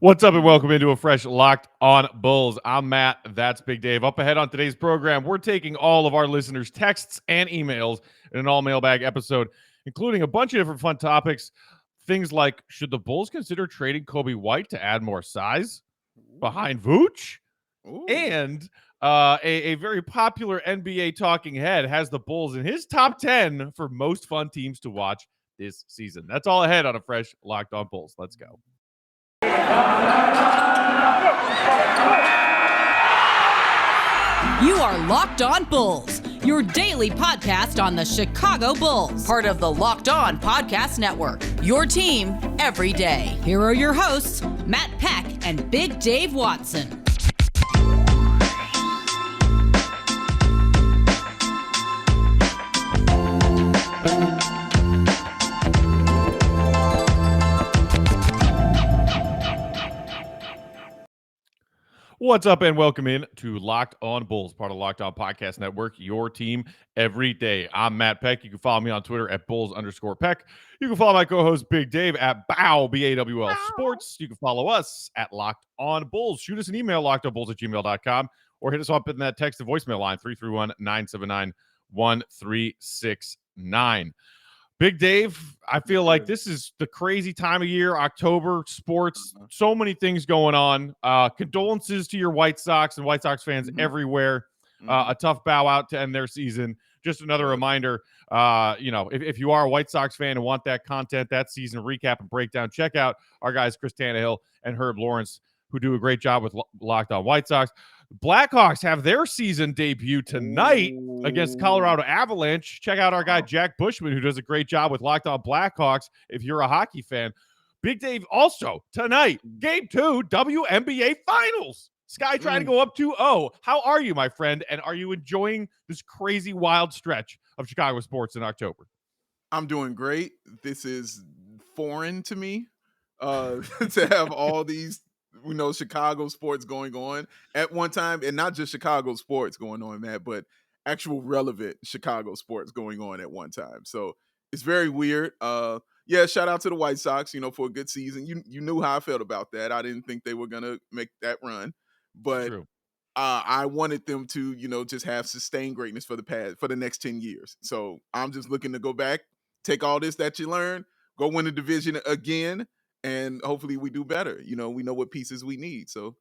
What's up and welcome into a fresh Locked On Bulls. I'm Matt. That's Big Dave. Up ahead on today's program, we're taking all of our listeners' texts and emails in an all mailbag episode, including a bunch of different fun topics. Things like, should the Bulls consider trading Coby White to add more size behind Vooch? Ooh. And a very popular NBA talking head has the Bulls in his top 10 for most fun teams to watch this season. That's all ahead on a fresh Locked On Bulls. Let's go. You are Locked On Bulls, your daily podcast on the Chicago Bulls, part of the Locked On Podcast Network, your team every day. Here are your hosts, Matt Peck and Big Dave Watson. What's up and welcome in to Locked On Bulls, part of Locked On Podcast Network, your team every day. I'm Matt Peck. You can follow me on Twitter at Bulls_Peck. You can follow my co-host Big Dave at BAWL, B-A-W-L Sports. You can follow us at Locked On Bulls. Shoot us an email, lockedonbulls@gmail.com, or hit us up in that text to voicemail line, 331-979-1369. Big Dave, I feel like this is the crazy time of year, October, sports, so many things going on. Condolences to your White Sox and White Sox fans everywhere. A tough bow out to end their season. Just another reminder, if you are a White Sox fan and want that content, that season recap and breakdown, check out our guys Chris Tannehill and Herb Lawrence, who do a great job with Locked On White Sox. Blackhawks have their season debut tonight against Colorado Avalanche. Check out our guy Jack Bushman, who does a great job with Locked On Blackhawks if you're a hockey fan. Big Dave also tonight, Game 2, WNBA Finals. Sky trying to go up 2-0. How are you, my friend? And are you enjoying this crazy, wild stretch of Chicago sports in October? I'm doing great. This is foreign to me to have all these Chicago sports going on at one time, and not just Chicago sports going on, Matt, but actual relevant Chicago sports going on at one time. So it's very weird. Shout out to the White Sox, for a good season. You knew how I felt about that. I didn't think they were gonna make that run, but True. I wanted them to, just have sustained greatness for the next 10 years. So I'm just looking to go back, take all this that you learned, go win the division again, and hopefully we do better. We know what pieces we need. So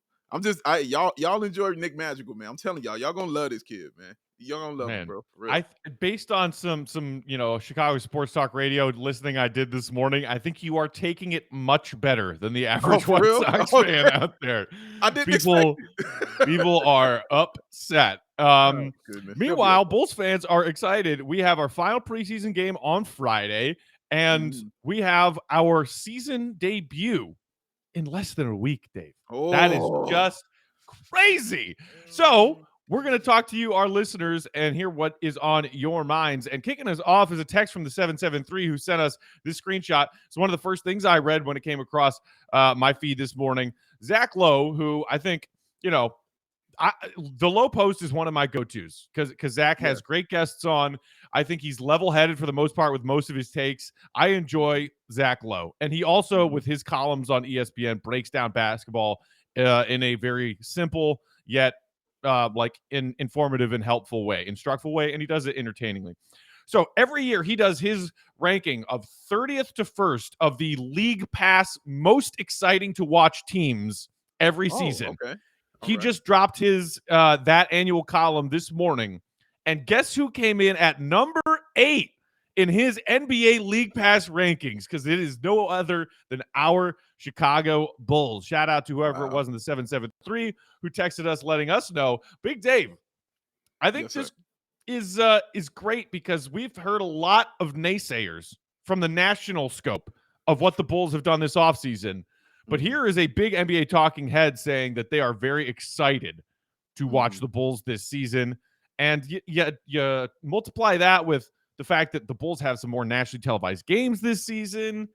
y'all enjoy Nick Magical, man. I'm telling y'all gonna love this kid, man. Y'all gonna love him, bro. For real. Based on some Chicago sports talk radio listening I did this morning, I think you are taking it much better than the average White Sox fan out there. I didn't expect people are upset. Meanwhile, Bulls fans are excited. We have our final preseason game on Friday, and we have our season debut in less than a week, Dave. That is just crazy. So we're going to talk to you, our listeners, and hear what is on your minds. And kicking us off is a text from the 773 who sent us this screenshot. It's one of the first things I read when it came across my feed this morning. Zach Lowe, who I think, the Low Post is one of my go-tos because Zach has great guests on. I think he's level-headed for the most part with most of his takes. I enjoy Zach Lowe. And he also, with his columns on ESPN, breaks down basketball in a very simple yet informative and helpful way, instructful way, and he does it entertainingly. So every year he does his ranking of 30th to 1st of the league pass most exciting to watch teams every season. Okay. He just dropped his that annual column this morning, and guess who came in at number 8 in his NBA League Pass rankings? Because it is no other than our Chicago Bulls. Shout out to whoever it was in the 773 who texted us letting us know. Big Dave, I think this is great because we've heard a lot of naysayers from the national scope of what the Bulls have done this offseason. But here is a big NBA talking head saying that they are very excited to watch the Bulls this season. And you multiply that with the fact that the Bulls have some more nationally televised games this season.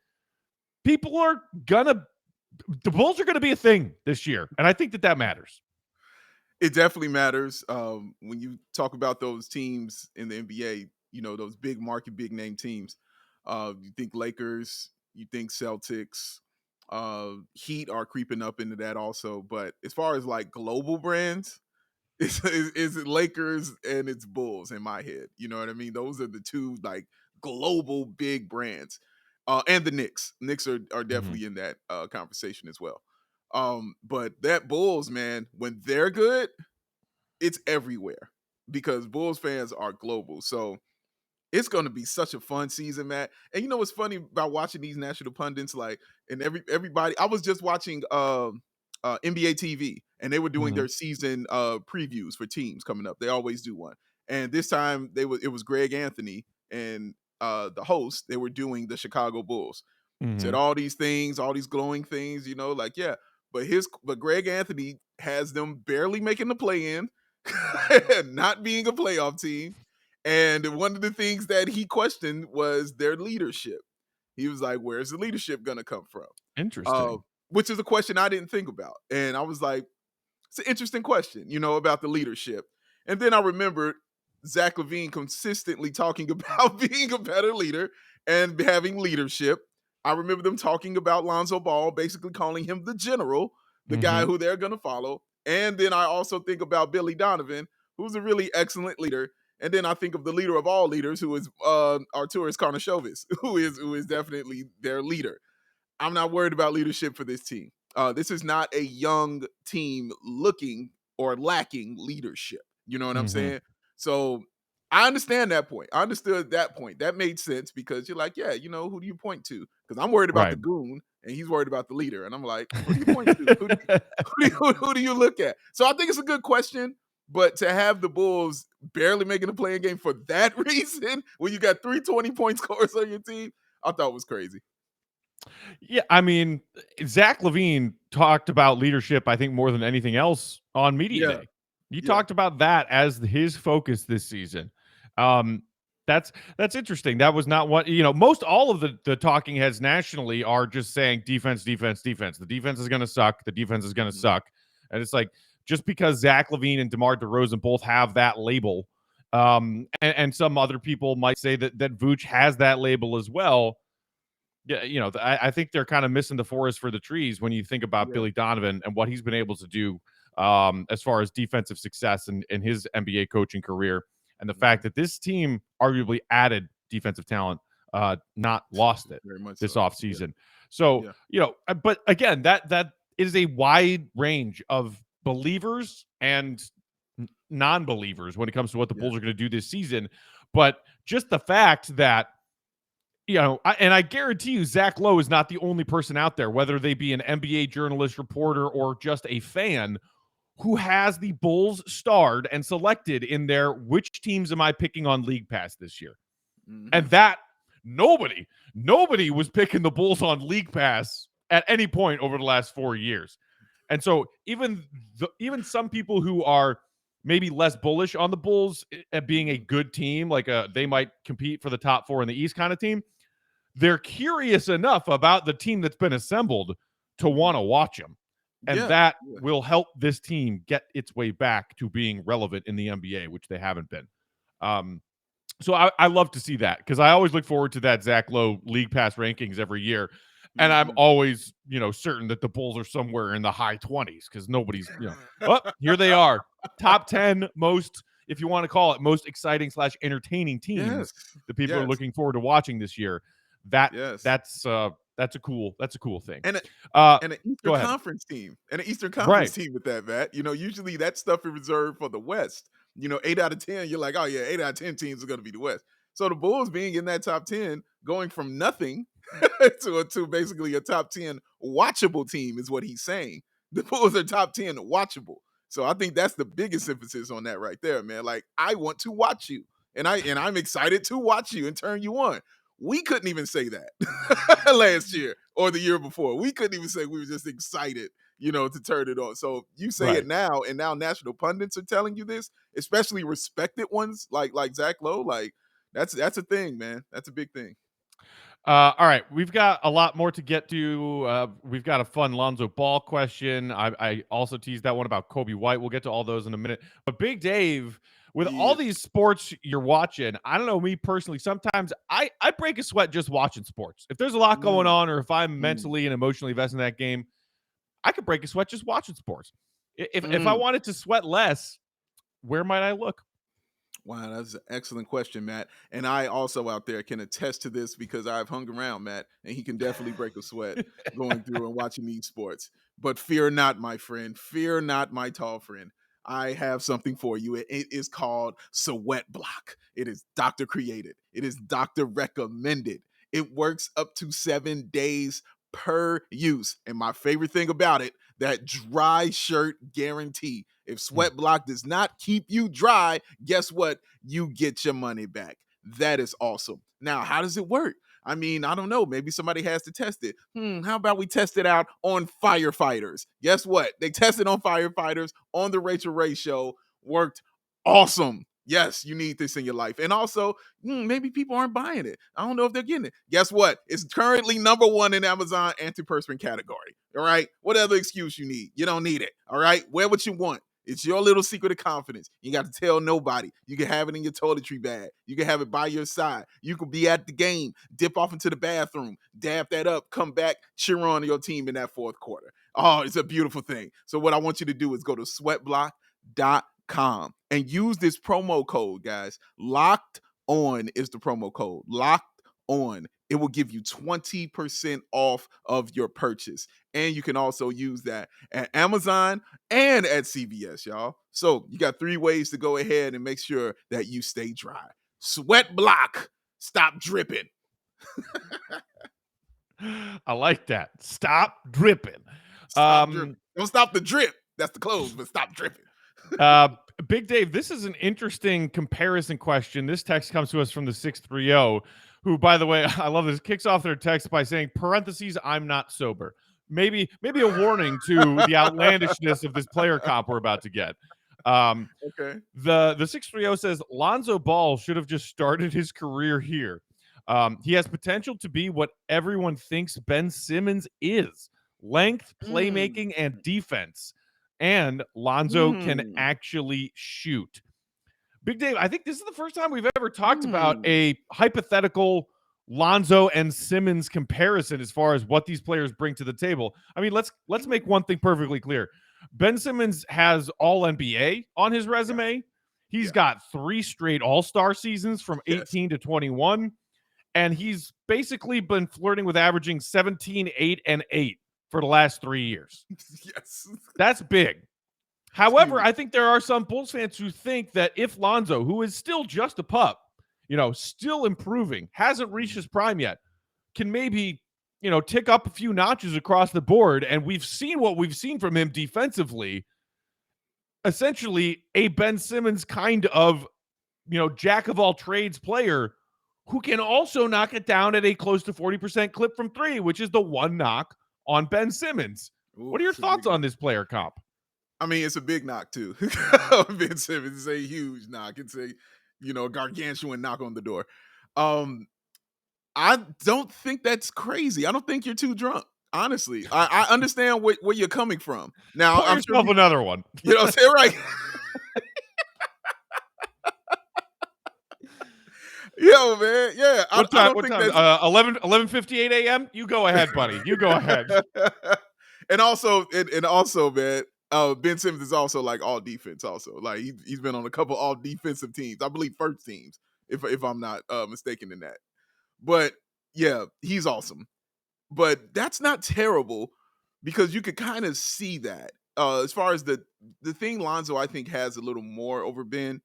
The Bulls are going to be a thing this year. And I think that matters. It definitely matters. When you talk about those teams in the NBA, those big market, big name teams, you think Lakers, you think Celtics, Heat are creeping up into that also. But as far as like global brands, it's Lakers and it's Bulls in my head. You know what I mean? Those are the two like global big brands. And the Knicks. Knicks are definitely in that conversation as well. But that Bulls, man, when they're good, it's everywhere because Bulls fans are global. So it's going to be such a fun season, Matt. And you know what's funny about watching these national pundits, like, and everybody. I was just watching NBA TV, and they were doing their season previews for teams coming up. They always do one, and this time it was Greg Anthony and the host. They were doing the Chicago Bulls. Said all these things, all these glowing things, you know, like yeah. But Greg Anthony has them barely making the play in, not being a playoff team. And one of the things that he questioned was their leadership. He was like, where's the leadership going to come from? Interesting. Which is a question I didn't think about. And I was like, it's an interesting question, you know, about the leadership. And then I remembered Zach LaVine consistently talking about being a better leader and having leadership. I remember them talking about Lonzo Ball, basically calling him the general, the guy who they're going to follow. And then I also think about Billy Donovan, who's a really excellent leader. And then I think of the leader of all leaders, who is Arturas Karnisovas, who is definitely their leader. I'm not worried about leadership for this team. This is not a young team looking or lacking leadership. You know what I'm saying? So I understand that point. I understood that point. That made sense because you're like, yeah, you know, who do you point to? Because I'm worried about the goon and he's worried about the leader. And I'm like, who do you point to? Who do you look at? So I think it's a good question. But to have the Bulls barely making a playing game for that reason, when you got 3 20-point scores on your team, I thought was crazy. Yeah, I mean, Zach LaVine talked about leadership, I think, more than anything else on Media Day. He talked about that as his focus this season. That's interesting. That was not what, you know, most all of the talking heads nationally are just saying defense, defense, defense. The defense is going to suck. The defense is going to suck. And it's like, just because Zach LaVine and DeMar DeRozan both have that label, and some other people might say that Vooch has that label as well. Yeah, you know, I think they're kind of missing the forest for the trees when you think about Billy Donovan and what he's been able to do as far as defensive success in his NBA coaching career, and the fact that this team arguably added defensive talent, not lost it this offseason. So, you know, but again, that is a wide range of believers and non-believers when it comes to what the Bulls are going to do this season. But just the fact that, you know, I guarantee you Zach Lowe is not the only person out there, whether they be an NBA journalist, reporter, or just a fan, who has the Bulls starred and selected in their which teams am I picking on League Pass this year? And that nobody was picking the Bulls on League Pass at any point over the last 4 years. And so even some people who are maybe less bullish on the Bulls at being a good team, like they might compete for the top 4 in the East kind of team, they're curious enough about the team that's been assembled to want to watch them. And that will help this team get its way back to being relevant in the NBA, which they haven't been. So I love to see that because I always look forward to that Zach Lowe League Pass rankings every year. And I'm always, you know, certain that the Bulls are somewhere in the high 20s because nobody's, you know, well, here they are. Top 10 most, if you want to call it, most exciting / entertaining teams that people are looking forward to watching this year. That's a cool thing. And an Eastern Conference team. And an Eastern Conference team with that, Matt. You know, usually that stuff is reserved for the West. You know, 8 out of 10, you're like, oh yeah, 8 out of 10 teams are going to be the West. So the Bulls being in that top 10, going from nothing to basically a top 10 watchable team is what he's saying. The Bulls are top 10 watchable. So I think that's the biggest emphasis on that right there, man. Like, I want to watch you. And I'm excited to watch you and turn you on. We couldn't even say that last year or the year before. We couldn't even say we were just excited, you know, to turn it on. So you say it now, and now national pundits are telling you this, especially respected ones like Zach Lowe. Like, that's a thing, man. That's a big thing. All right, we've got a lot more to get to. We've got a fun Lonzo Ball question. I also teased that one about Coby White. We'll get to all those in a minute. But Big Dave with all Yeah. these sports you're watching, I don't know, me personally, sometimes I break a sweat just watching sports. If there's a lot going on, or if I'm mentally and emotionally invested in that game, I could break a sweat just watching sports. If I wanted to sweat less, where might I look? Wow, that's an excellent question, Matt. And I also out there can attest to this because I've hung around Matt, and he can definitely break a sweat going through and watching these sports. But fear not, my friend. Fear not, my tall friend. I have something for you. It is called Sweat Block. It is doctor created. It is doctor recommended. It works up to 7 days per use. And my favorite thing about it, that dry shirt guarantee. If Sweat Block does not keep you dry, guess what? You get your money back. That is awesome. Now, how does it work? I mean, I don't know. Maybe somebody has to test it. How about we test it out on firefighters? Guess what? They tested on firefighters on the Rachel Ray show. Worked awesome. Yes, you need this in your life. And also, maybe people aren't buying it. I don't know if they're getting it. Guess what? It's currently #1 in Amazon antiperspirant category. All right? What other excuse you need? You don't need it. All right? Wear what you want. It's your little secret of confidence. You got to tell nobody. You can have it in your toiletry bag. You can have it by your side. You could be at the game, dip off into the bathroom, dab that up, come back, cheer on your team in that fourth quarter. Oh, it's a beautiful thing. So what I want you to do is go to sweatblock.com and use this promo code, guys. Locked On is the promo code. Locked On. It will give you 20% off of your purchase. And you can also use that at Amazon and at CVS, y'all. So you got 3 ways to go ahead and make sure that you stay dry. Sweat Block. Stop dripping. I like that. Stop dripping. Stop dripping. Don't stop the drip. That's the clothes, but stop dripping. Big Dave, this is an interesting comparison question. This text comes to us from the 630, who, by the way, I love this, kicks off their text by saying, parentheses, I'm not sober. Maybe a warning to the outlandishness of this player comp we're about to get. Okay. The 630 says Lonzo Ball should have just started his career here. He has potential to be what everyone thinks Ben Simmons is: length, playmaking, and defense. And Lonzo can actually shoot. Big Dave, I think this is the first time we've ever talked about a hypothetical Lonzo and Simmons comparison as far as what these players bring to the table. I mean, let's make one thing perfectly clear. Ben Simmons has all NBA on his resume. He's got 3 straight all-star seasons from 18 to 21. And he's basically been flirting with averaging 17, 8, and 8 for the last 3 years. Yes. That's big. However, I think there are some Bulls fans who think that if Lonzo, who is still just a pup, still improving, hasn't reached his prime yet, can maybe, tick up a few notches across the board. And we've seen what we've seen from him defensively. Essentially, a Ben Simmons kind of, jack of all trades player who can also knock it down at a close to 40% clip from 3, which is the one knock on Ben Simmons. Ooh, what are your thoughts on this player comp? I mean, it's a big knock too. Ben Simmons is a huge knock. It's a, gargantuan knock on the door. I don't think that's crazy. I don't think you're too drunk. Honestly, I understand where you're coming from. Now, I'm sure another one. You know what I'm saying? Right. Yo, man. Yeah. What time? 11:58 a.m. You go ahead, buddy. You go ahead. And also, man, Ben Simmons is also like all defense. Also, like he's been on a couple all defensive teams. I believe first teams, if I'm not mistaken in that. But yeah, he's awesome. But that's not terrible because you could kind of see that. As far as the thing Lonzo, I think, has a little more over Ben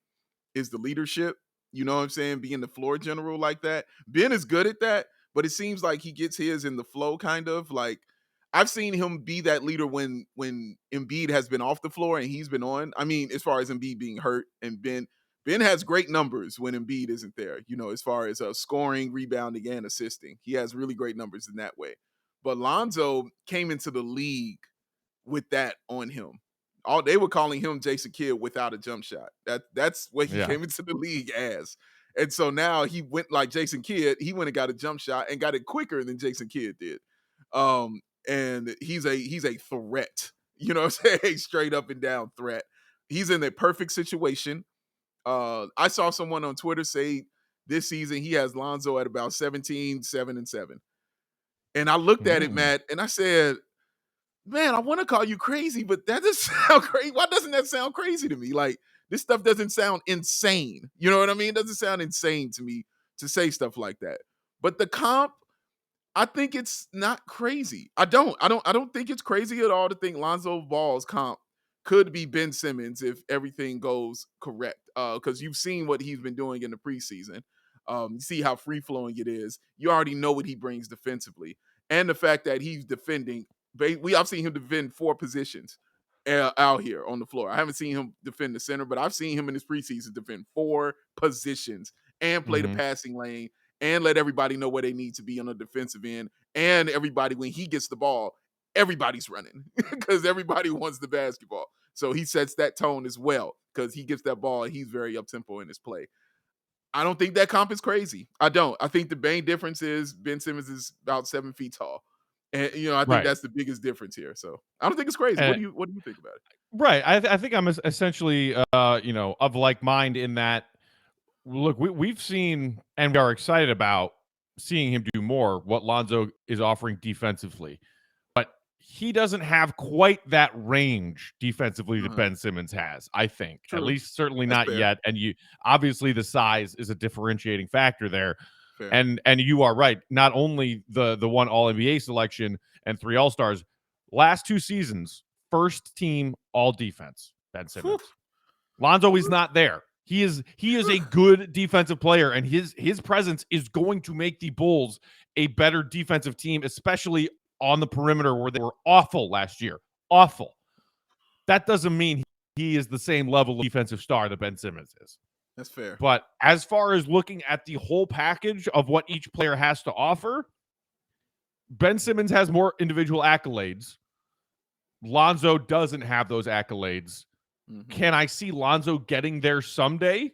is the leadership. You know what I'm saying? Being the floor general like that. Ben is good at that, but it seems like he gets his in the flow, kind of. Like, I've seen him be that leader when Embiid has been off the floor and he's been on. I mean, as far as Embiid being hurt, and Ben has great numbers when Embiid isn't there, as far as scoring, rebounding, and assisting. He has really great numbers in that way. But Lonzo came into the league with that on him. They were calling him Jason Kidd without a jump shot. That's what he came into the league as. And so now he went like Jason Kidd. He went and got a jump shot and got it quicker than Jason Kidd did. And he's a threat. You know what I'm saying? Straight up and down threat. He's in a perfect situation. I saw someone on Twitter say this season he has Lonzo at about 17, 7, and 7. And I looked at it, Matt, and I said, man, I want to call you crazy, but that doesn't sound crazy. Why doesn't that sound crazy to me? Like, this stuff doesn't sound insane. You know what I mean? It doesn't sound insane to me to say stuff like that. But the comp, I think it's not crazy. I don't think it's crazy at all to think Lonzo Ball's comp could be Ben Simmons if everything goes correct. Because you've seen what he's been doing in the preseason. You see how free flowing it is. You already know what he brings defensively, and the fact that he's defending. I've seen him defend 4 positions out here on the floor. I haven't seen him defend the center, but I've seen him in his preseason defend 4 positions and play the passing lane and let everybody know where they need to be on the defensive end. And everybody, when he gets the ball, everybody's running because everybody wants the basketball. So he sets that tone as well because he gets that ball and he's very up-tempo in his play. I don't think that comp is crazy. I don't. I think the main difference is Ben Simmons is about 7 feet tall. And, I think that's the biggest difference here. So I don't think it's crazy. What do you think about it? Right. I think I'm essentially, of like mind in that, look, we've seen and we are excited about seeing him do more what Lonzo is offering defensively. But he doesn't have quite that range defensively that Ben Simmons has, I think. True. At least certainly that's not fair. Yet. And obviously the size is a differentiating factor there. Fair. And you are right. Not only the one All-NBA selection and 3 All-Stars, last 2 seasons, first team All-Defense, Ben Simmons. Lonzo is not there. He is a good defensive player, and his presence is going to make the Bulls a better defensive team, especially on the perimeter where they were awful last year. Awful. That doesn't mean he is the same level of defensive star that Ben Simmons is. That's fair. But as far as looking at the whole package of what each player has to offer, Ben Simmons has more individual accolades. Lonzo doesn't have those accolades. Mm-hmm. Can I see Lonzo getting there someday?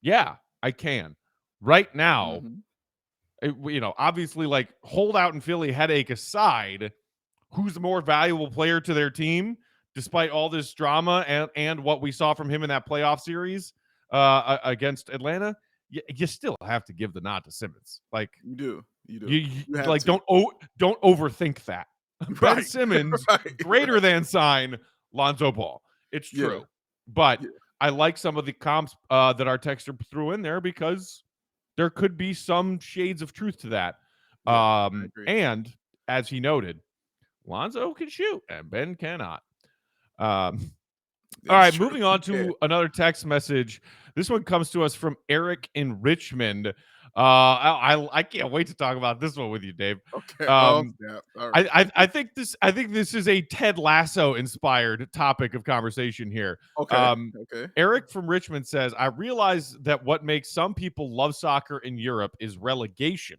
Yeah, I can. Right now, obviously, like, holdout and Philly headache aside, who's the more valuable player to their team, despite all this drama and what we saw from him in that playoff series against Atlanta? You still have to give the nod to Simmons. Like, you do. You like to. Don't overthink that. Right. Ben Simmons greater than sign Lonzo Ball. It's true. Yeah. But I like some of the comps that our texter threw in there because there could be some shades of truth to that. And as he noted, Lonzo can shoot and Ben cannot. All right, moving on to another text message. This one comes to us from Eric in Richmond. I can't wait to talk about this one with you, Dave. Okay. All right. I think this is a Ted Lasso inspired topic of conversation here. Okay. Eric from Richmond says, I realize that what makes some people love soccer in Europe is relegation.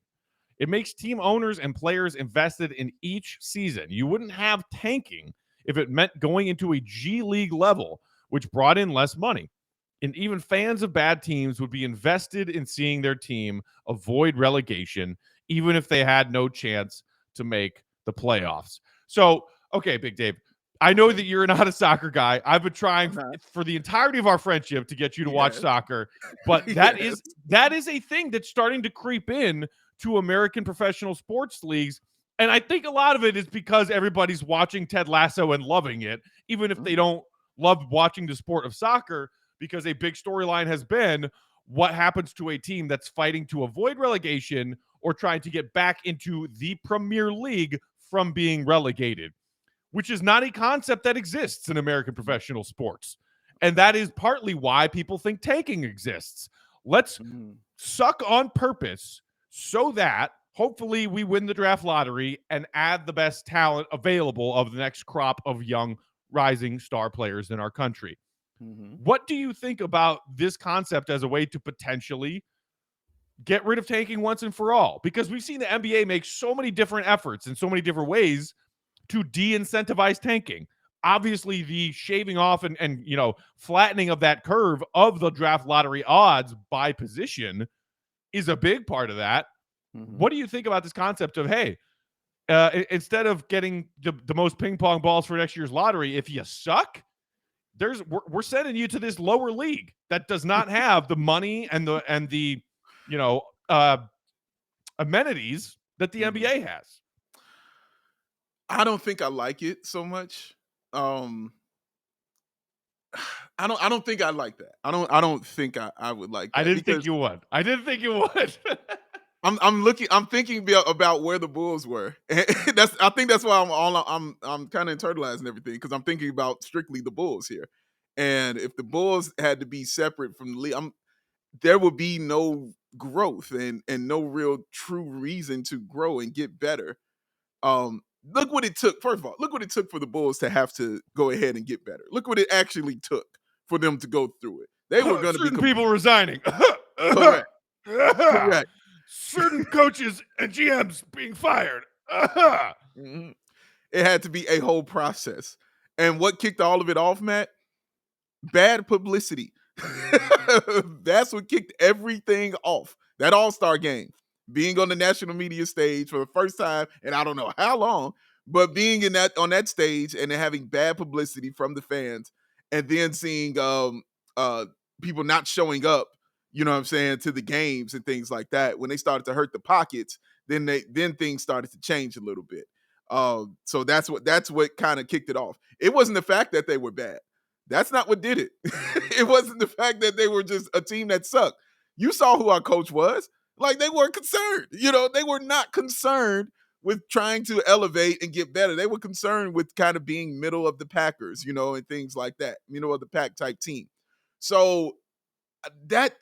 It makes team owners and players invested in each season. You wouldn't have tanking if it meant going into a G League level, which brought in less money. And even fans of bad teams would be invested in seeing their team avoid relegation, even if they had no chance to make the playoffs. So, okay, Big Dave, I know that you're not a soccer guy. I've been trying for the entirety of our friendship to get you to watch soccer, but that is a thing that's starting to creep in to American professional sports leagues. And I think a lot of it is because everybody's watching Ted Lasso and loving it, even if they don't love watching the sport of soccer, because a big storyline has been what happens to a team that's fighting to avoid relegation or trying to get back into the Premier League from being relegated, which is not a concept that exists in American professional sports. And that is partly why people think tanking exists. Let's suck on purpose so that hopefully we win the draft lottery and add the best talent available of the next crop of young rising star players in our country. What do you think about this concept as a way to potentially get rid of tanking once and for all? Because we've seen the NBA make so many different efforts in so many different ways to de-incentivize tanking. Obviously, the shaving off and flattening of that curve of the draft lottery odds by position is a big part of that. What do you think about this concept of, hey, instead of getting the most ping pong balls for next year's lottery, if you suck, we're sending you to this lower league that does not have the money and the amenities that the NBA has. I don't think I like it so much. I don't think I like that. I don't think I would like that. I didn't think you would. I'm thinking about where the Bulls were. I think that's why I'm kind of internalizing everything, because I'm thinking about strictly the Bulls here. And if the Bulls had to be separate from the league, there would be no growth and no real true reason to grow and get better. Look what it took. First of all, look what it took for the Bulls to have to go ahead and get better. Look what it actually took for them to go through it. They were going to be people resigning. Correct. Correct. Certain coaches and GMs being fired. Mm-hmm. It had to be a whole process. And what kicked all of it off, Matt? Bad publicity. That's what kicked everything off. That All-Star game, being on the national media stage for the first time, and I don't know how long, but being on that stage and then having bad publicity from the fans, and then seeing people not showing up, you know what I'm saying, to the games and things like that. When they started to hurt the pockets, then things started to change a little bit. So that's what kind of kicked it off. It wasn't the fact that they were bad. That's not what did it. It wasn't the fact that they were just a team that sucked. You saw who our coach was. Like, they weren't concerned. They were not concerned with trying to elevate and get better. They were concerned with kind of being middle of the Packers, and things like that, middle of the pack type team. So that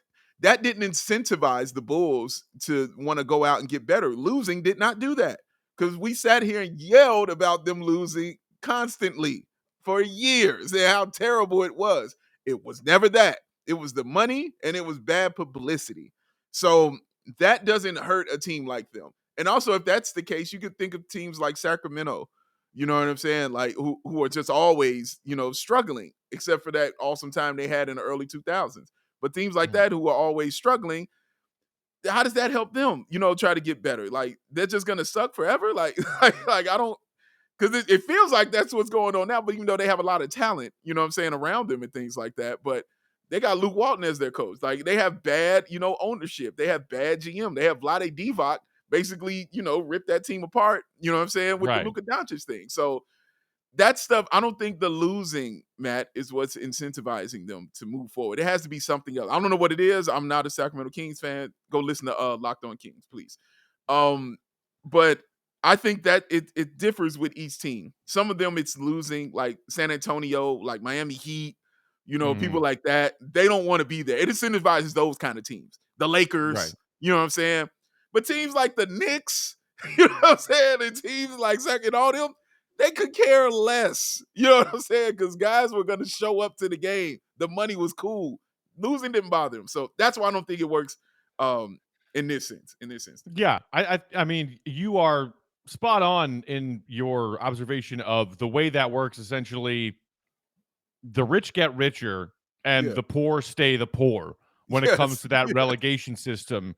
didn't incentivize the Bulls to want to go out and get better. Losing did not do that, because we sat here and yelled about them losing constantly for years and how terrible it was. It was never that. It was the money and it was bad publicity. So that doesn't hurt a team like them. And also, if that's the case, you could think of teams like Sacramento, you know what I'm saying? Like, who are just always, struggling, except for that awesome time they had in the early 2000s. But teams like that who are always struggling, how does that help them, try to get better? Like, they're just going to suck forever? Like I don't, because it feels like that's what's going on now. But even though they have a lot of talent, around them and things like that. But they got Luke Walton as their coach. Like, they have bad, ownership. They have bad GM. They have Vlade Divac basically, rip that team apart, with the Luka Doncic thing. So that stuff, I don't think the losing, Matt, is what's incentivizing them to move forward. It has to be something else. I don't know what it is. I'm not a Sacramento Kings fan. Go listen to Locked On Kings, please. But I think that it differs with each team. Some of them, it's losing, like San Antonio, like Miami Heat, people like that. They don't want to be there. It incentivizes those kind of teams. The Lakers, right. You know what I'm saying? But teams like the Knicks, you know what I'm saying? And teams like second, all them, they could care less. You know what I'm saying? Because guys were going to show up to the game. The money was cool. Losing didn't bother them. So that's why I don't think it works in this sense. Yeah, I mean, you are spot on in your observation of the way that works. Essentially, the rich get richer and the poor stay the poor when it comes to that relegation system.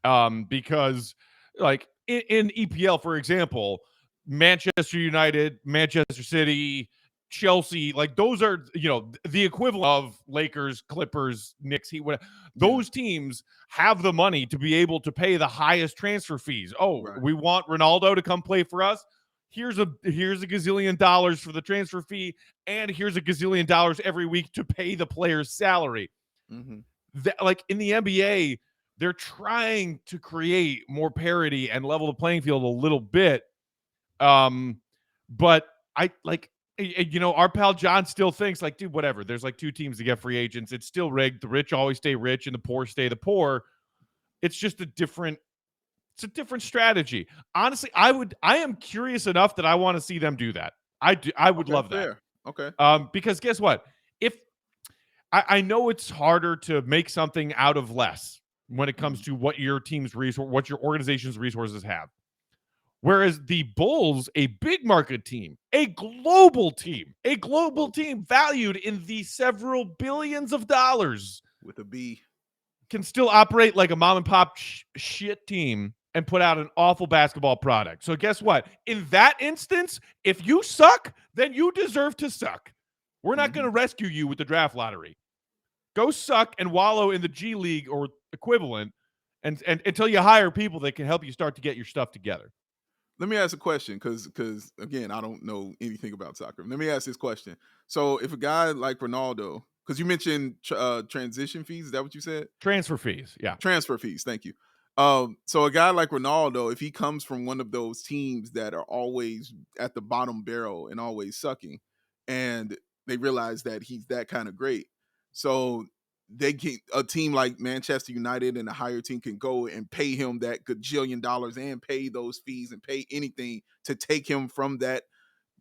Because, like, in EPL, for example, Manchester United, Manchester City, Chelsea, like, those are, the equivalent of Lakers, Clippers, Knicks, Heat, whatever. Those teams have the money to be able to pay the highest transfer fees. We want Ronaldo to come play for us. Here's a gazillion dollars for the transfer fee, and here's a gazillion dollars every week to pay the player's salary. That, like, in the NBA, they're trying to create more parity and level the playing field a little bit. But I like, our pal John still thinks, like, dude, whatever. There's like two teams to get free agents. It's still rigged. The rich always stay rich and the poor stay the poor. It's just a different strategy. Honestly, I am curious enough that I want to see them do that. I would love that. Okay. Because guess what? If I know it's harder to make something out of less when it comes to what your team's what your organization's resources have. Whereas the Bulls, a big market team, a global team valued in the several billions of dollars with a B, can still operate like a mom and pop shit team and put out an awful basketball product. So guess what? In that instance, if you suck, then you deserve to suck. We're not going to rescue you with the draft lottery. Go suck and wallow in the G League or equivalent and until you hire people that can help you start to get your stuff together. Let me ask a question because again, I don't know anything about soccer. Let me ask this question. So if a guy like Ronaldo, because you mentioned transition fees, is that what you said? Transfer fees, yeah. Transfer fees, thank you. So a guy like Ronaldo, if he comes from one of those teams that are always at the bottom barrel and always sucking, and they realize that he's that kind of great, so they can a team like Manchester United and a higher team can go and pay him that gajillion dollars and pay those fees and pay anything to take him from that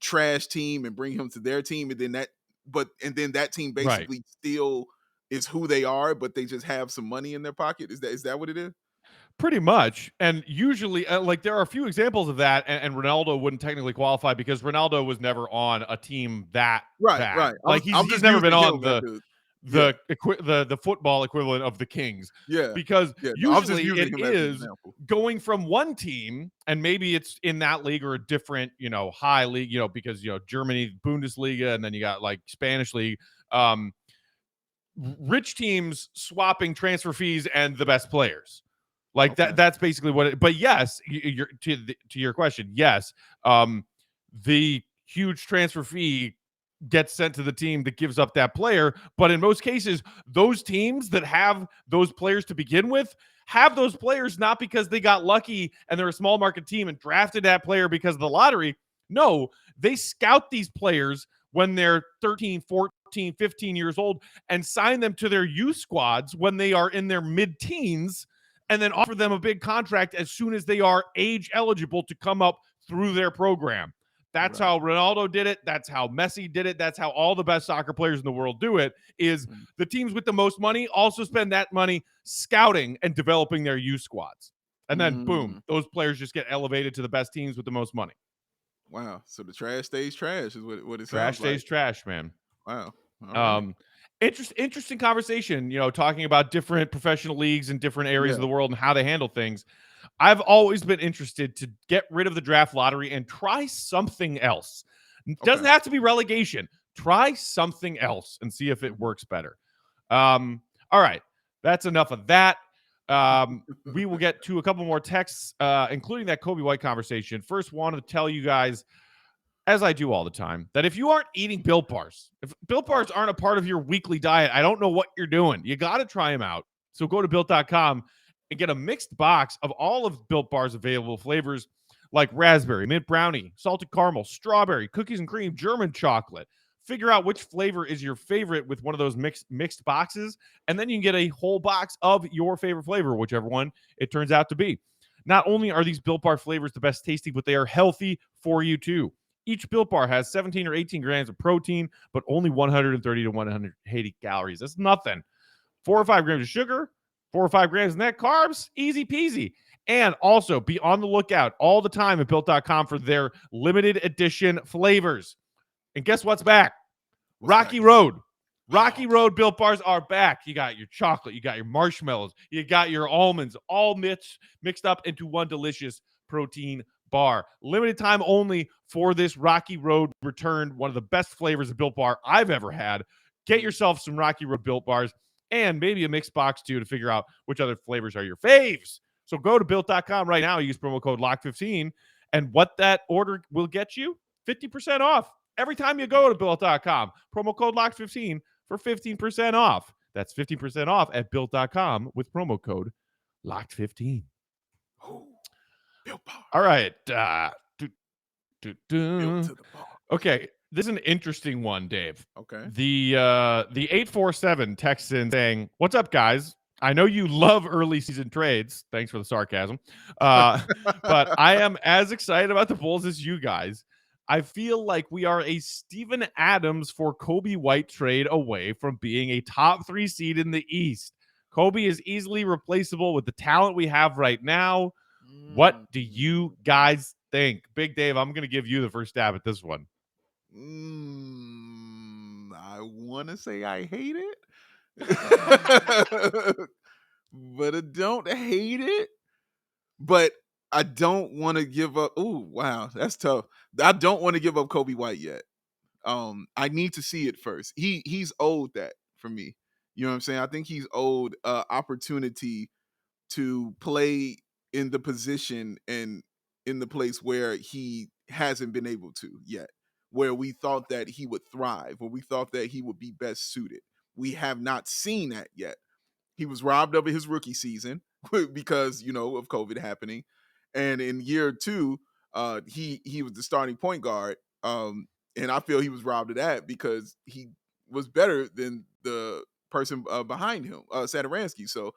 trash team and bring him to their team, and then that team basically still is who they are, but they just have some money in their pocket. Is that what it is? Pretty much. And usually, like, there are a few examples of that, and Ronaldo wouldn't technically qualify because Ronaldo was never on a team that bad. Right. Like, he's never been on the football equivalent of the Kings. Yeah. Because usually it is going from one team, and maybe it's in that league or a different, high league, because, Germany, Bundesliga, and then you got like Spanish league. Rich teams swapping transfer fees and the best players. Like that's basically what it, but yes, you're to your question. Yes. The huge transfer fee gets sent to the team that gives up that player. But in most cases, those teams that have those players to begin with have those players not because they got lucky and they're a small market team and drafted that player because of the lottery. No, they scout these players when they're 13, 14, 15 years old and sign them to their youth squads when they are in their mid-teens, and then offer them a big contract as soon as they are age eligible to come up through their program. That's how Ronaldo did it. That's how Messi did it. That's how all the best soccer players in the world do it, is the teams with the most money also spend that money scouting and developing their youth squads. And then, boom, those players just get elevated to the best teams with the most money. Wow. So the trash stays trash is what it sounds like. Trash stays trash, man. Wow. All right. Interesting conversation, talking about different professional leagues in different areas of the world and how they handle things. I've always been interested to get rid of the draft lottery and try something else. It doesn't have to be relegation. Try something else and see if it works better. All right. That's enough of that. We will get to a couple more texts, including that Coby White conversation. First, wanted to tell you guys, as I do all the time, that if you aren't eating Built Bars, if Built Bars aren't a part of your weekly diet, I don't know what you're doing. You got to try them out. So go to Built.com and get a mixed box of all of Built Bars' available flavors like raspberry, mint brownie, salted caramel, strawberry, cookies and cream, German chocolate. Figure out which flavor is your favorite with one of those mixed boxes, and then you can get a whole box of your favorite flavor, whichever one it turns out to be. Not only are these Built Bar flavors the best tasting, but they are healthy for you too. Each Built Bar has 17 or 18 grams of protein, but only 130 to 180 calories. That's nothing. 4 or 5 grams of sugar, 4 or 5 grams of net carbs, easy peasy. And also be on the lookout all the time at Built.com for their limited edition flavors. And guess what's back? Rocky Road. Rocky Road Built Bars are back. You got your chocolate, you got your marshmallows, you got your almonds, all mixed up into one delicious protein bar. Limited time only for this Rocky Road return. One of the best flavors of Built Bar I've ever had. Get yourself some Rocky Road Built Bars and maybe a mixed box too to figure out which other flavors are your faves. So go to Built.com right now. Use promo code LOCK15. And what that order will get you? 50% off. Every time you go to Built.com. Promo code LOCK15 for 15% off. That's 15% off at Built.com with promo code LOCK15. All right. Okay. This is an interesting one, Dave. Okay. The 847 texts in saying, "What's up, guys? I know you love early season trades." Thanks for the sarcasm. But I am as excited about the Bulls as you guys. I feel like we are a Steven Adams for Coby White trade away from being a top 3 seed in the East. Coby is easily replaceable with the talent we have right now. What do you guys think? Big Dave, I'm going to give you the first stab at this one. I want to say I hate it, but I don't hate it. But I don't want to give up. Oh, wow, that's tough. I don't want to give up Coby White yet. I need to see it first. He's owed that for me. You know what I'm saying? I think he's owed opportunity to play in the position and in the place where he hasn't been able to yet, where we thought that he would thrive, where we thought that he would be best suited. We have not seen that yet. He was robbed of his rookie season because of COVID happening, and in year two, he was the starting point guard, and I feel he was robbed of that because he was better than the person behind him, Sadaransky. So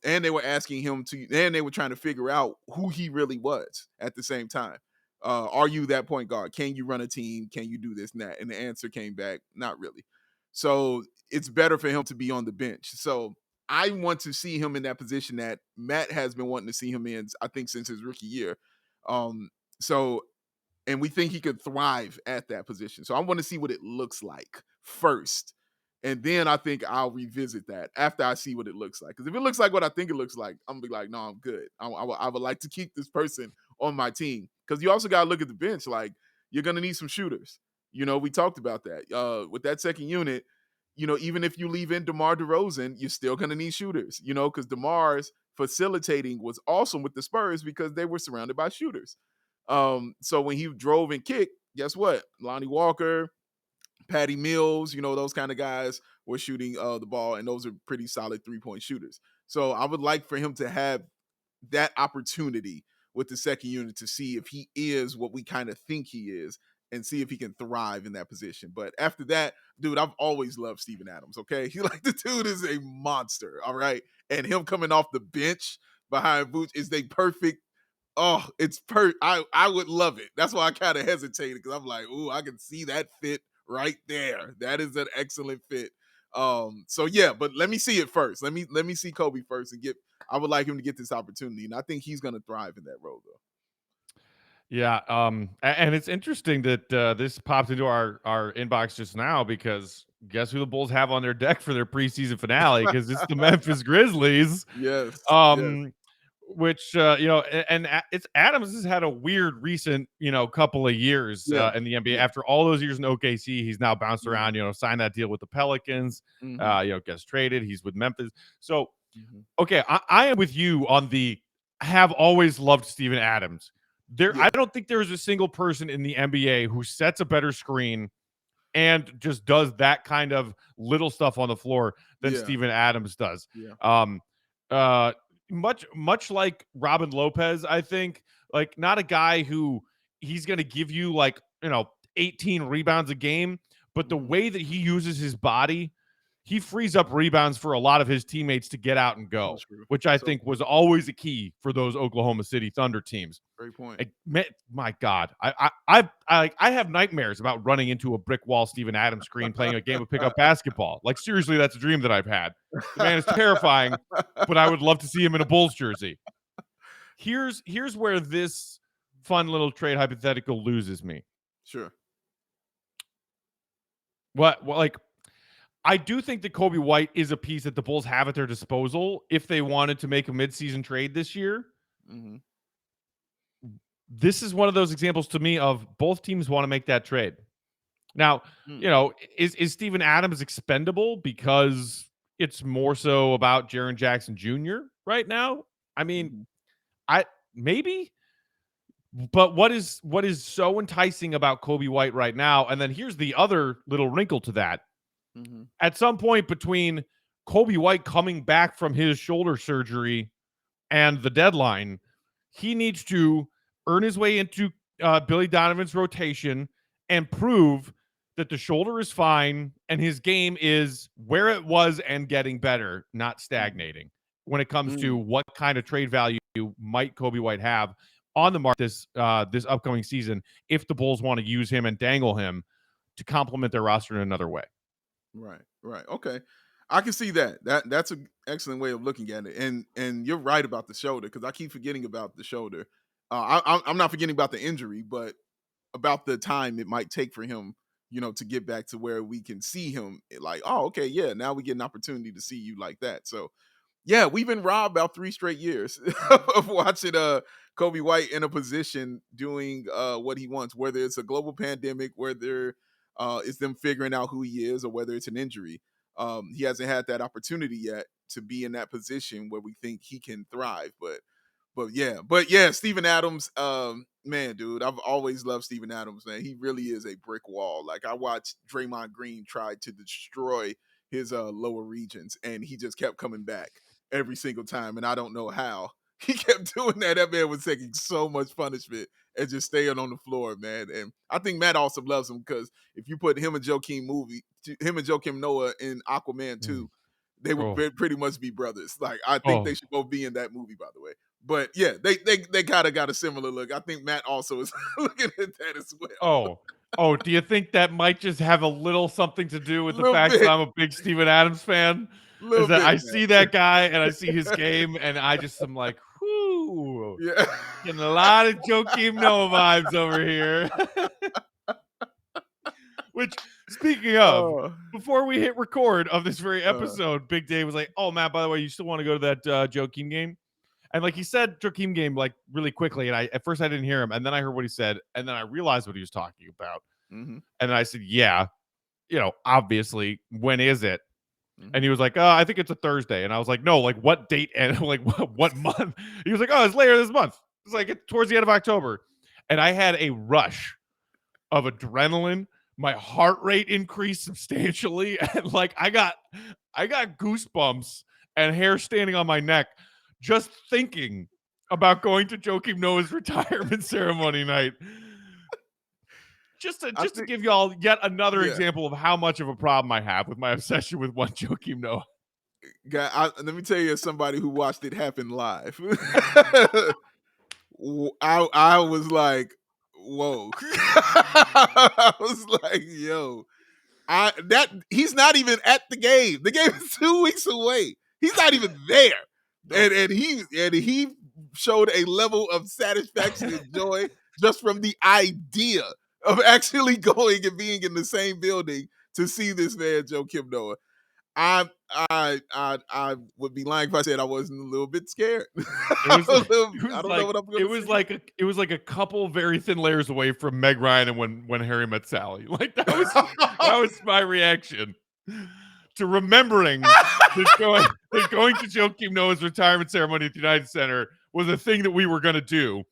and they were asking him to, and they were trying to figure out who he really was at the same time. Are you that point guard? Can you run a team? Can you do this and that? And the answer came back, not really. So it's better for him to be on the bench. So I want to see him in that position that Matt has been wanting to see him in, I think, since his rookie year. So and we think he could thrive at that position. So I want to see what it looks like first. And then I think I'll revisit that after I see what it looks like. Because if it looks like what I think it looks like, I'm going to be like, no, I'm good. I would like to keep this person on my team. Because you also got to look at the bench. Like, you're going to need some shooters. We talked about that. With that second unit, even if you leave in DeMar DeRozan, you're still going to need shooters, because DeMar's facilitating was awesome with the Spurs because they were surrounded by shooters. So when he drove and kicked, guess what? Lonnie Walker, Patty Mills, those kind of guys were shooting the ball, and those are pretty solid 3-point shooters. So I would like for him to have that opportunity with the second unit to see if he is what we kind of think he is and see if he can thrive in that position. But after that, dude, I've always loved Steven Adams, okay? The dude is a monster, all right? And him coming off the bench behind Vooch is the perfect. Oh, it's I would love it. That's why I kind of hesitated, because I'm like, ooh, I can see that fit right there. That is an excellent fit. So yeah, but let me see it first. Let me see Coby first and I would like him to get this opportunity, and I think he's going to thrive in that role, though. Yeah, and it's interesting that this popped into our inbox just now, because guess who the Bulls have on their deck for their preseason finale? Because it's the Memphis Grizzlies. Yes. Which and it's Adams has had a weird recent couple of years in the NBA. After all those years in OKC, he's now bounced around. Signed that deal with the Pelicans. Gets traded. He's with Memphis. So okay, I am with you on the have always loved Steven Adams. I don't think there's a single person in the NBA who sets a better screen and just does that kind of little stuff on the floor than Steven Adams does. Much like Robin Lopez, I think, like, not a guy who he's going to give you 18 rebounds a game, but the way that he uses his body, he frees up rebounds for a lot of his teammates to get out and go, which I think was always a key for those Oklahoma City Thunder teams. Great point. My God, I have nightmares about running into a brick wall Steven Adams screen playing a game of pickup basketball. Like, seriously, that's a dream that I've had. The man is terrifying, but I would love to see him in a Bulls jersey. Here's where this fun little trade hypothetical loses me. Sure. I do think that Coby White is a piece that the Bulls have at their disposal if they wanted to make a midseason trade this year. This is one of those examples to me of both teams want to make that trade. Now, is Steven Adams expendable because it's more so about Jaren Jackson Jr. right now? I mean, maybe. But what is so enticing about Coby White right now? And then here's the other little wrinkle to that. At some point between Coby White coming back from his shoulder surgery and the deadline, he needs to earn his way into Billy Donovan's rotation and prove that the shoulder is fine and his game is where it was and getting better, not stagnating, when it comes to what kind of trade value might Coby White have on the market this upcoming season if the Bulls want to use him and dangle him to complement their roster in another way. Right. Okay. I can see that. That's an excellent way of looking at it. And you're right about the shoulder, because I keep forgetting about the shoulder. I'm not forgetting about the injury, but about the time it might take for him, to get back to where we can see him like, oh, okay, yeah, now we get an opportunity to see you like that. So, yeah, we've been robbed about 3 straight years of watching Coby White in a position doing what he wants, whether it's a global pandemic, whether is them figuring out who he is or whether it's an injury. He hasn't had that opportunity yet to be in that position where we think he can thrive. But yeah, Steven Adams, man, dude, I've always loved Steven Adams, man. He really is a brick wall. Like, I watched Draymond Green try to destroy his lower regions, and he just kept coming back every single time, and I don't know how. He kept doing that. That man was taking so much punishment and just staying on the floor, man. And I think Matt also loves him because if you put him and Joakim Noah in Aquaman 2, they would pretty much be brothers. Like, I think they should both be in that movie, by the way. But yeah, they kind of got a similar look. I think Matt also is looking at that as well. Oh, do you think that might just have a little something to do with the fact that I'm a big Steven Adams fan? Is that I see that guy and I see his game and I just am like, whoo, getting a lot of Joakim Noah vibes over here. Which, speaking of, before we hit record of this very episode, Big Dave was like, "Oh, Matt, by the way, you still want to go to that Joakim game?" And like he said, Joakim game like really quickly, and at first I didn't hear him, and then I heard what he said, and then I realized what he was talking about, and then I said, "Yeah, obviously, when is it?" And he was like, "I think it's a Thursday," and I was like, "No, like what date and like what month?" He was like, "Oh, it's later this month. It's like towards the end of October," and I had a rush of adrenaline. My heart rate increased substantially, and like I got goosebumps and hair standing on my neck just thinking about going to Joakim Noah's retirement ceremony night. Just to give y'all yet another example of how much of a problem I have with my obsession with one Joakim Noah. Let me tell you, as somebody who watched it happen live, I was like, whoa. I was like, yo, he's not even at the game. The game is 2 weeks away. He's not even there. And he showed a level of satisfaction and joy just from the idea of actually going and being in the same building to see this man, Joakim Noah. I would be lying if I said I wasn't a little bit scared. It was like a couple very thin layers away from Meg Ryan and when Harry met Sally. Like that was my reaction to remembering that going to Joakim Noah's retirement ceremony at the United Center was a thing that we were going to do,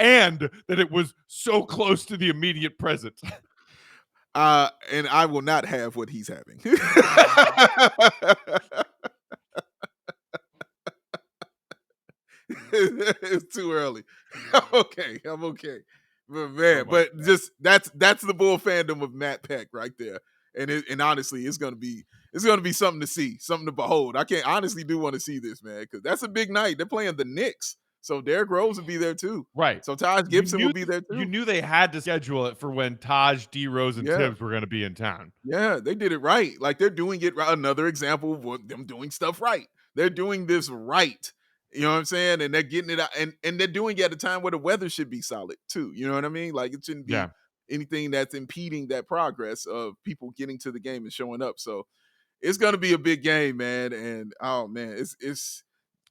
and that it was so close to the immediate present. And I will not have what he's having. It's too early. I'm okay. But man, just that's the bull fandom of Matt Peck right there. And honestly, it's gonna be something to see, something to behold. I honestly do want to see this, man, because that's a big night. They're playing the Knicks. So Derrick Rose will be there too. Right. So Taj Gibson will be there too. You knew they had to schedule it for when Taj, D Rose, and Tibbs were going to be in town. Yeah, they did it right. Like they're doing it right. Another example of them doing stuff right. They're doing this right. You know what I'm saying? And they're getting it out. And they're doing it at a time where the weather should be solid too. You know what I mean? Like it shouldn't be anything that's impeding that progress of people getting to the game and showing up. So it's going to be a big game, man. And oh man,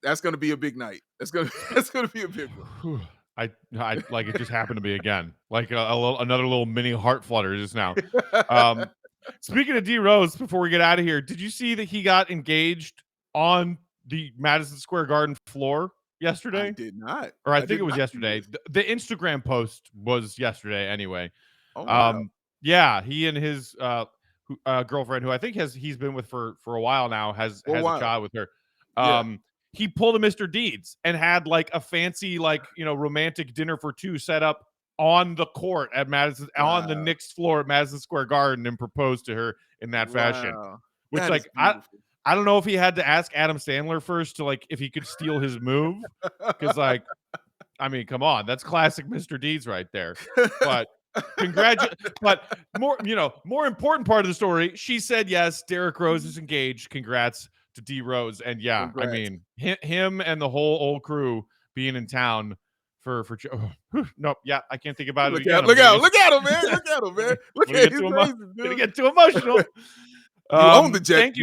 that's going to be a big night. That's going to be a big one. I like it just happened to me again, like another little mini heart flutter just now. Speaking of D Rose, before we get out of here, did you see that he got engaged on the Madison Square Garden floor yesterday? I did not. Or I think it was yesterday. The Instagram post was yesterday anyway. Oh, wow. Yeah, he and his girlfriend, who I think he's been with for a while now, has a child with her. He pulled a Mr. Deeds and had like a fancy, like, romantic dinner for two set up on the court at Madison, on the Knicks floor at Madison Square Garden, and proposed to her in that fashion. Which, like, I don't know if he had to ask Adam Sandler first to, like, if he could steal his move. Because, like, I mean, come on, that's classic Mr. Deeds right there. But but more important part of the story, she said yes, Derrick Rose is engaged. Congrats to D Rose. And yeah, congrats. I mean, him and the whole old crew being in town for nope, yeah, I can't think about it again. Look at him, man. Look at him, man. Look at him. Gonna get too emotional. You own the jet.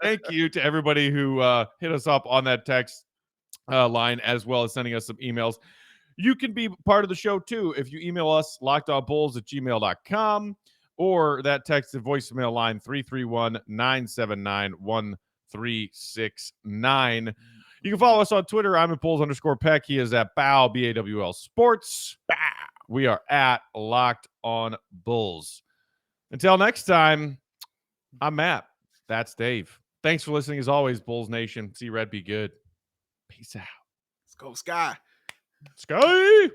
Thank you to everybody who hit us up on that text line, as well as sending us some emails. You can be part of the show too if you email us lockedonbulls@gmail.com or that text to voicemail line 331-979-1369. You can follow us on Twitter. I'm at Bulls_Peck. He is at Bow, BAWL Sports. Bow. We are at Locked on Bulls. Until next time, I'm Matt. That's Dave. Thanks for listening as always, Bulls Nation. See Red be good. Peace out. Let's go, Sky. Sky!